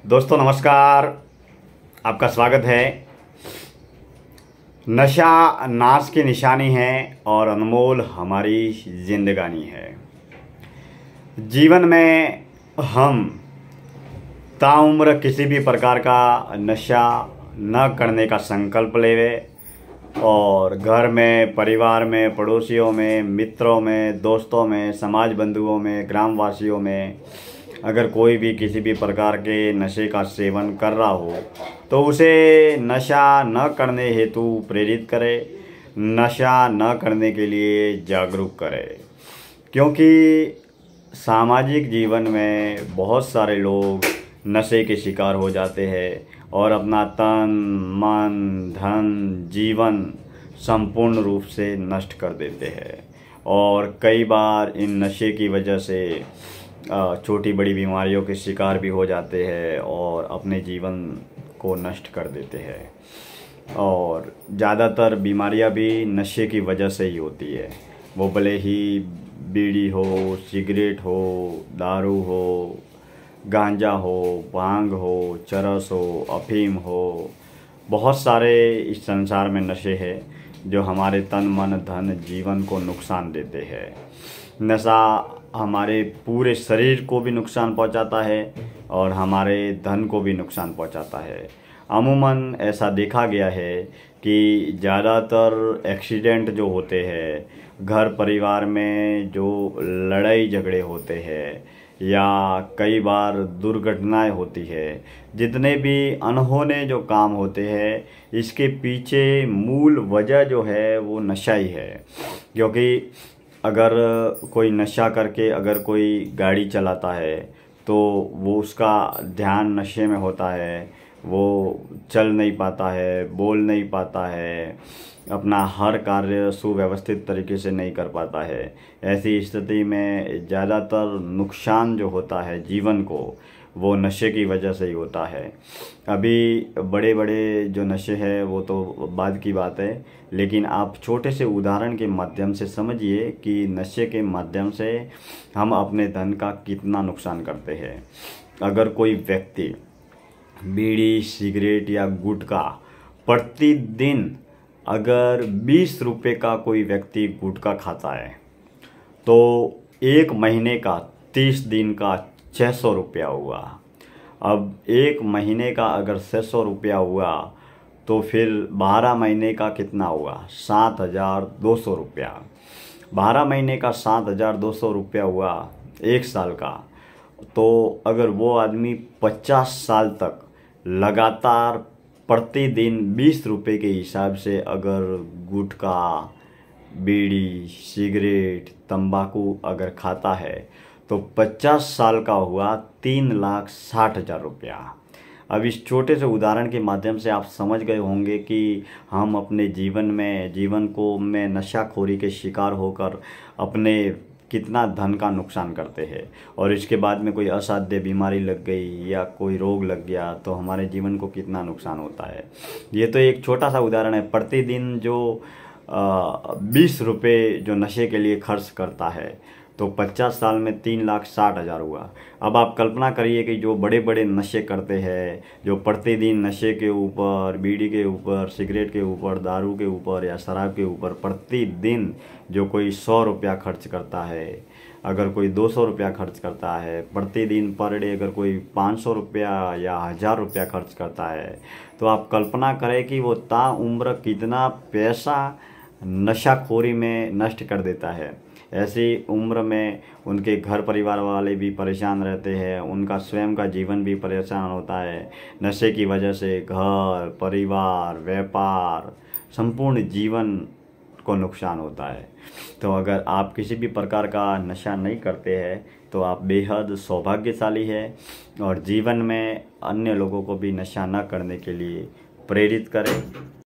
दोस्तों नमस्कार, आपका स्वागत है। नशा नाश की निशानी है और अनमोल हमारी जिंदगानी है। जीवन में हम ताउम्र किसी भी प्रकार का नशा न करने का संकल्प लेवे और घर में, परिवार में, पड़ोसियों में, मित्रों में, दोस्तों में, समाज बंधुओं में, ग्रामवासियों में अगर कोई भी किसी भी प्रकार के नशे का सेवन कर रहा हो तो उसे नशा न करने हेतु प्रेरित करे, नशा न करने के लिए जागरूक करे। क्योंकि सामाजिक जीवन में बहुत सारे लोग नशे के शिकार हो जाते हैं और अपना तन, मन, धन, जीवन संपूर्ण रूप से नष्ट कर देते हैं। और कई बार इन नशे की वजह से छोटी बड़ी बीमारियों के शिकार भी हो जाते हैं और अपने जीवन को नष्ट कर देते हैं। और ज़्यादातर बीमारियां भी नशे की वजह से ही होती है। वो भले ही बीड़ी हो, सिगरेट हो, दारू हो, गांजा हो, भांग हो, चरस हो, अफीम हो, बहुत सारे इस संसार में नशे हैं जो हमारे तन, मन, धन, जीवन को नुकसान देते हैं। नशा हमारे पूरे शरीर को भी नुकसान पहुंचाता है और हमारे धन को भी नुकसान पहुंचाता है। अमूमन ऐसा देखा गया है कि ज़्यादातर एक्सीडेंट जो होते हैं, घर परिवार में जो लड़ाई झगड़े होते हैं या कई बार दुर्घटनाएं होती है, जितने भी अनहोने जो काम होते हैं, इसके पीछे मूल वजह जो है वो नशा ही है। क्योंकि अगर कोई नशा करके अगर कोई गाड़ी चलाता है तो वो उसका ध्यान नशे में होता है, वो चल नहीं पाता है, बोल नहीं पाता है, अपना हर कार्य सुव्यवस्थित तरीके से नहीं कर पाता है। ऐसी स्थिति में ज़्यादातर नुकसान जो होता है जीवन को, वो नशे की वजह से ही होता है। अभी बड़े बड़े जो नशे हैं वो तो बाद की बात है, लेकिन आप छोटे से उदाहरण के माध्यम से समझिए कि नशे के माध्यम से हम अपने धन का कितना नुकसान करते हैं। अगर कोई व्यक्ति बीड़ी, सिगरेट या गुटखा प्रतिदिन अगर 20 रुपये का कोई व्यक्ति गुटखा खाता है तो एक महीने का 30 दिन का 600 रुपया हुआ। अब एक महीने का अगर 600 रुपया हुआ तो फिर 12 महीने का कितना हुआ? 7,200 रुपया। 12 महीने का 7,200 रुपया हुआ एक साल का। तो अगर वो आदमी 50 साल तक लगातार प्रतिदिन 20 रुपये के हिसाब से अगर गुटखा, बीड़ी, सिगरेट, तंबाकू अगर खाता है तो 50 साल का हुआ 3,60,000 रुपया। अब इस छोटे से उदाहरण के माध्यम से आप समझ गए होंगे कि हम अपने जीवन को में नशाखोरी के शिकार होकर अपने कितना धन का नुकसान करते हैं। और इसके बाद में कोई असाध्य बीमारी लग गई या कोई रोग लग गया तो हमारे जीवन को कितना नुकसान होता है। ये तो एक छोटा सा उदाहरण है। प्रतिदिन जो 20 रुपये जो नशे के लिए खर्च करता है तो 50 साल में 3,60,000 हुआ। अब आप कल्पना करिए कि जो बड़े बड़े नशे करते हैं, जो प्रतिदिन नशे के ऊपर, बीड़ी के ऊपर, सिगरेट के ऊपर, दारू के ऊपर या शराब के ऊपर प्रतिदिन जो कोई 100 रुपया खर्च करता है, अगर कोई 200 रुपया खर्च करता है प्रतिदिन पर डे, अगर कोई 500 रुपया या 1,000 रुपया खर्च करता है तो आप कल्पना करें कि वो ताउम्र कितना पैसा नशाखोरी में नष्ट कर देता है। ऐसी उम्र में उनके घर परिवार वाले भी परेशान रहते हैं, उनका स्वयं का जीवन भी परेशान होता है। नशे की वजह से घर, परिवार, व्यापार, संपूर्ण जीवन को नुकसान होता है। तो अगर आप किसी भी प्रकार का नशा नहीं करते हैं तो आप बेहद सौभाग्यशाली है और जीवन में अन्य लोगों को भी नशा न करने के लिए प्रेरित करें।